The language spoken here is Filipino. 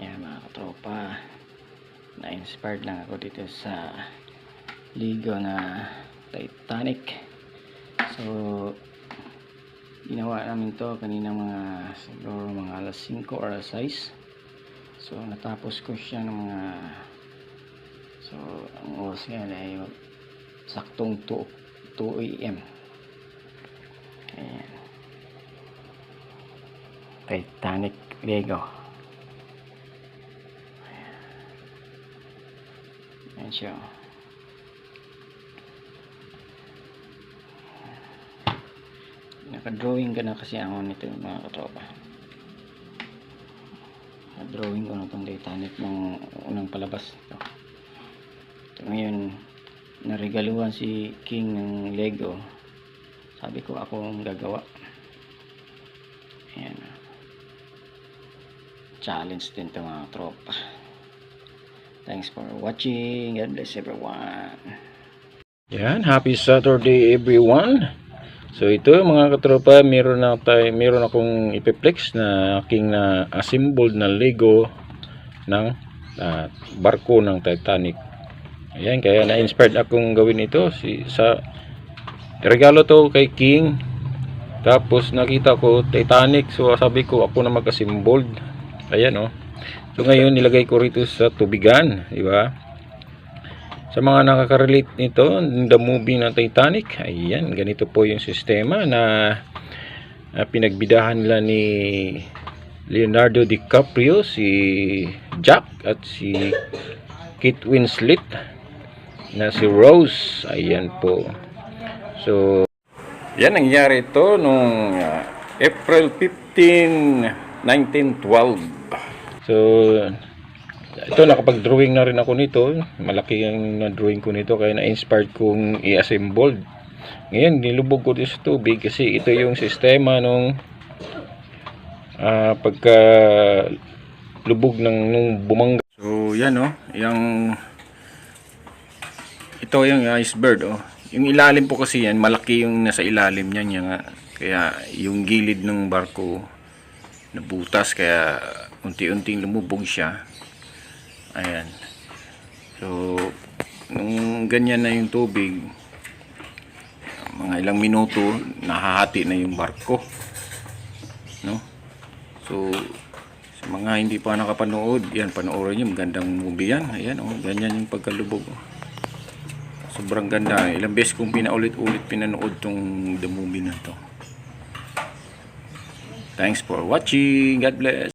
Ayan mga katropa, na-inspired lang ako dito sa ligo na Titanic. So ginawa namin to kanina siguro mga alas 5 or alas 6. So natapos ko siya ng ang oras ngayon ay saktong 2 AM. Ayan, Titanic Lego. Ayan siya. Naka-drawing ka na kasi ako nito mga katropa. Naka-drawing ko na itong Titanic nung unang palabas ito. Ito ngayon naregaluhan si King ng Lego. Sabi ko ako ang gagawa. Ayan, challenge din ito mga tropa. Thanks for watching. God bless everyone. Yan, happy Saturday everyone. So ito mga katropa, meron akong ipiplex na aking na assembled na Lego ng barko ng Titanic. Ayan, kaya na-inspired akong gawin ito regalo to kay King. Tapos nakita ko Titanic, so sabi ko ako na mag-assembled. Ayan oh. So ngayon nilagay ko rito sa tubigan, di ba? Sa mga nakaka-relate nito, the movie na Titanic, ayan, ganito po yung sistema na pinagbidahan nila ni Leonardo DiCaprio, si Jack at si Kate Winslet na si Rose. Ayan po. So yan, nangyari ito nung April 15, 1912. So ito, nakapag-drawing na rin ako nito. Malaki yung na-drawing ko nito, kaya na-inspired kong i-assemble. Ngayon, nilubog ko dito sa tubig kasi ito yung sistema nung pagka lubog nung bumangga. So yan oh, ito yung iceberg oh. Yung ilalim po kasi yan, malaki yung nasa ilalim niyan, kaya yung gilid ng barko nabutas, kaya unti-unting lumubog siya. Ayan. So nung ganyan na yung tubig, mga ilang minuto nahahati na yung barko, no? So sa mga hindi pa nakapanood, yan, panoorin niyo, magandang movie yan. Ayan oh, ganyan yung pagkalubog oh. Sobrang ganda. Ilang beses kong pinaulit-ulit pinanood tong the movie na to. Thanks for watching. God bless.